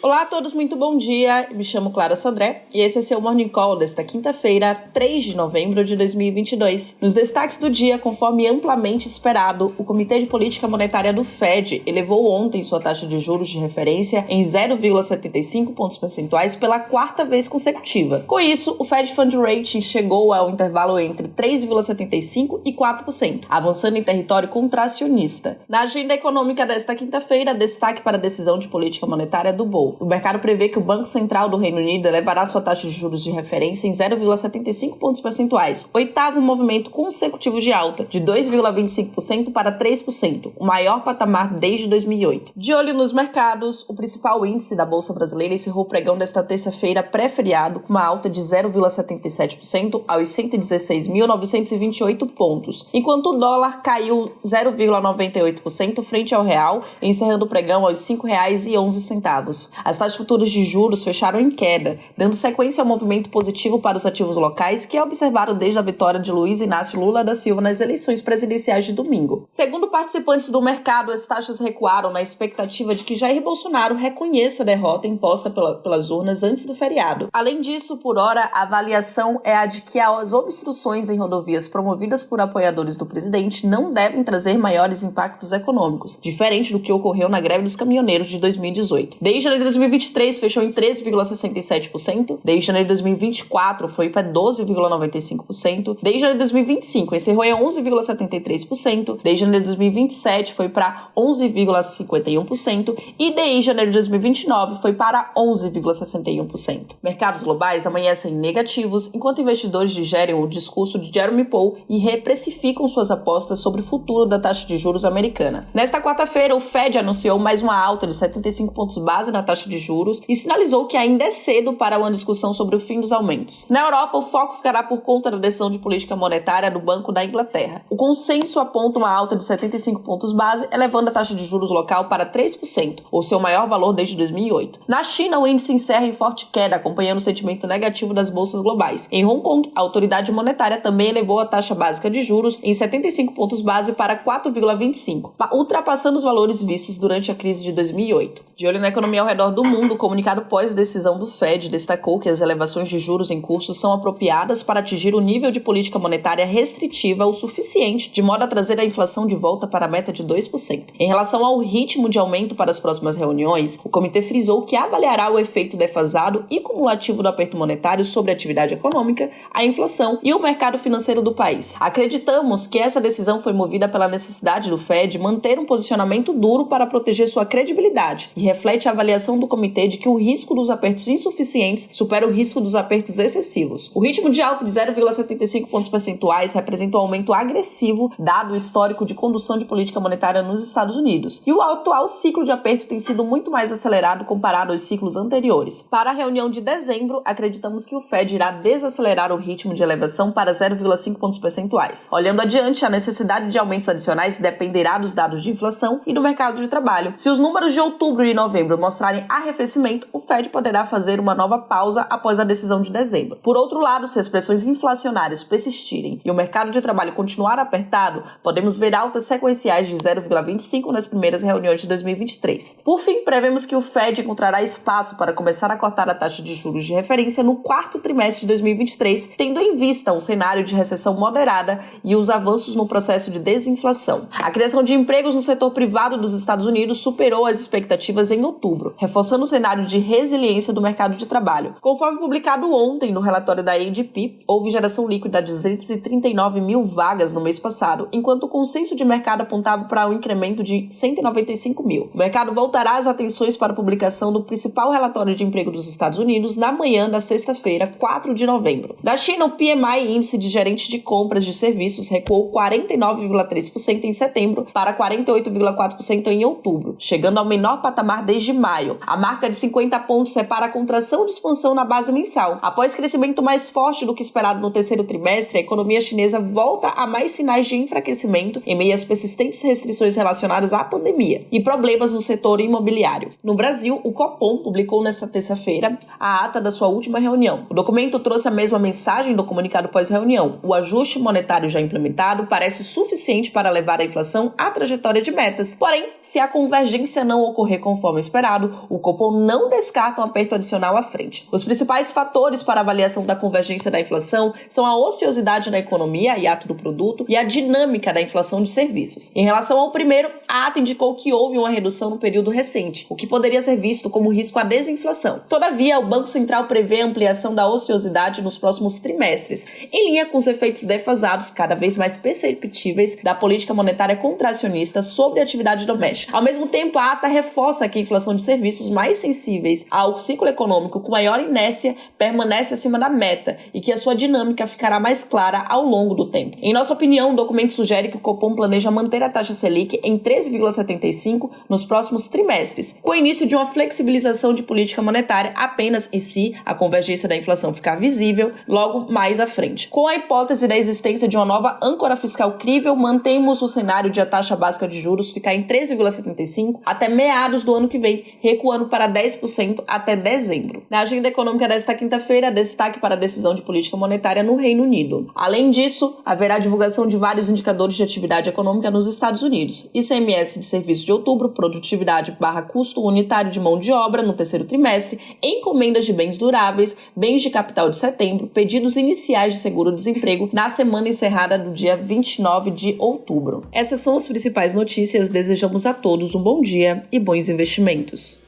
Olá a todos, muito bom dia. Me chamo Clara Sodré e esse é seu Morning Call desta quinta-feira, 3 de novembro de 2022. Nos destaques do dia, conforme amplamente esperado, o Comitê de Política Monetária do Fed elevou ontem sua taxa de juros de referência em 0,75 pontos percentuais pela quarta vez consecutiva. Com isso, o Fed Fund Rate chegou ao intervalo entre 3,75% e 4%, avançando em território contracionista. Na agenda econômica desta quinta-feira, destaque para a decisão de política monetária do BOE. O mercado prevê que o Banco Central do Reino Unido elevará sua taxa de juros de referência em 0,75 pontos percentuais, oitavo movimento consecutivo de alta, de 2,25% para 3%, o maior patamar desde 2008. De olho nos mercados, o principal índice da Bolsa Brasileira encerrou o pregão desta terça-feira pré-feriado com uma alta de 0,77% aos 116.928 pontos, enquanto o dólar caiu 0,98% frente ao real, encerrando o pregão aos R$ 5,11. As taxas futuras de juros fecharam em queda, dando sequência ao movimento positivo para os ativos locais que é observado desde a vitória de Luiz Inácio Lula da Silva nas eleições presidenciais de domingo. Segundo participantes do mercado, as taxas recuaram na expectativa de que Jair Bolsonaro reconheça a derrota imposta pelas urnas antes do feriado. Além disso, por hora, a avaliação é a de que as obstruções em rodovias promovidas por apoiadores do presidente não devem trazer maiores impactos econômicos, diferente do que ocorreu na greve dos caminhoneiros de 2018. Desde janeiro de 2023 fechou em 13,67%, desde janeiro de 2024 foi para 12,95%, desde janeiro de 2025 encerrou em 11,73%, desde janeiro de 2027 foi para 11,51% e desde janeiro de 2029 foi para 11,61%. Mercados globais amanhecem negativos, enquanto investidores digerem o discurso de Jerome Powell e reprecificam suas apostas sobre o futuro da taxa de juros americana. Nesta quarta-feira, o Fed anunciou mais uma alta de 75 pontos base na taxa de juros e sinalizou que ainda é cedo para uma discussão sobre o fim dos aumentos. Na Europa, o foco ficará por conta da decisão de política monetária do Banco da Inglaterra. O consenso aponta uma alta de 75 pontos base, elevando a taxa de juros local para 3%, ou seu maior valor desde 2008. Na China, o índice encerra em forte queda, acompanhando o sentimento negativo das bolsas globais. Em Hong Kong, a autoridade monetária também elevou a taxa básica de juros em 75 pontos base para 4,25%, ultrapassando os valores vistos durante a crise de 2008. De olho na economia ao redor do mundo, o comunicado pós-decisão do Fed destacou que as elevações de juros em curso são apropriadas para atingir o nível de política monetária restritiva o suficiente, de modo a trazer a inflação de volta para a meta de 2%. Em relação ao ritmo de aumento para as próximas reuniões, o comitê frisou que avaliará o efeito defasado e cumulativo do aperto monetário sobre a atividade econômica, a inflação e o mercado financeiro do país. Acreditamos que essa decisão foi movida pela necessidade do Fed manter um posicionamento duro para proteger sua credibilidade e reflete a avaliação do comitê de que o risco dos apertos insuficientes supera o risco dos apertos excessivos. O ritmo de alta de 0,75 pontos percentuais representa um aumento agressivo dado o histórico de condução de política monetária nos Estados Unidos, e o atual ciclo de aperto tem sido muito mais acelerado comparado aos ciclos anteriores. Para a reunião de dezembro, acreditamos que o Fed irá desacelerar o ritmo de elevação para 0,5 pontos percentuais. Olhando adiante, a necessidade de aumentos adicionais dependerá dos dados de inflação e do mercado de trabalho. Se os números de outubro e novembro mostrarem arrefecimento, o Fed poderá fazer uma nova pausa após a decisão de dezembro. Por outro lado, se as pressões inflacionárias persistirem e o mercado de trabalho continuar apertado, podemos ver altas sequenciais de 0,25 nas primeiras reuniões de 2023. Por fim, prevemos que o Fed encontrará espaço para começar a cortar a taxa de juros de referência no quarto trimestre de 2023, tendo em vista um cenário de recessão moderada e os avanços no processo de desinflação. A criação de empregos no setor privado dos Estados Unidos superou as expectativas em outubro, reforçando o cenário de resiliência do mercado de trabalho. Conforme publicado ontem no relatório da ADP, houve geração líquida de 239 mil vagas no mês passado, enquanto o consenso de mercado apontava para um incremento de 195 mil. O mercado voltará as atenções para a publicação do principal relatório de emprego dos Estados Unidos na manhã da sexta-feira, 4 de novembro. Na China, o PMI, índice de gerente de compras de serviços, recuou 49,3% em setembro para 48,4% em outubro, chegando ao menor patamar desde maio. A marca de 50 pontos separa a contração de expansão na base mensal. Após crescimento mais forte do que esperado no terceiro trimestre, a economia chinesa volta a mais sinais de enfraquecimento em meio às persistentes restrições relacionadas à pandemia e problemas no setor imobiliário. No Brasil, o Copom publicou nesta terça-feira a ata da sua última reunião. O documento trouxe a mesma mensagem do comunicado pós-reunião. O ajuste monetário já implementado parece suficiente para levar a inflação à trajetória de metas. Porém, se a convergência não ocorrer conforme esperado, o Copom não descarta um aperto adicional à frente. Os principais fatores para a avaliação da convergência da inflação são a ociosidade na economia, hiato do produto, e a dinâmica da inflação de serviços. Em relação ao primeiro, a ata indicou que houve uma redução no período recente, o que poderia ser visto como risco à desinflação. Todavia, o Banco Central prevê a ampliação da ociosidade nos próximos trimestres, em linha com os efeitos defasados, cada vez mais perceptíveis, da política monetária contracionista sobre a atividade doméstica. Ao mesmo tempo, a ata reforça que a inflação de serviços mais sensíveis ao ciclo econômico com maior inércia permanece acima da meta e que a sua dinâmica ficará mais clara ao longo do tempo. Em nossa opinião, o documento sugere que o Copom planeja manter a taxa Selic em 13,75 nos próximos trimestres, com o início de uma flexibilização de política monetária apenas e se a convergência da inflação ficar visível logo mais à frente. Com a hipótese da existência de uma nova âncora fiscal crível, mantemos o cenário de a taxa básica de juros ficar em 13,75 até meados do ano que vem, recuando para 10% até dezembro. Na agenda econômica desta quinta-feira, destaque para a decisão de política monetária no Reino Unido. Além disso, haverá divulgação de vários indicadores de atividade econômica nos Estados Unidos. ICMS de serviços de outubro, produtividade/custo unitário de mão de obra no terceiro trimestre, encomendas de bens duráveis, bens de capital de setembro, pedidos iniciais de seguro-desemprego na semana encerrada do dia 29 de outubro. Essas são as principais notícias. Desejamos a todos um bom dia e bons investimentos.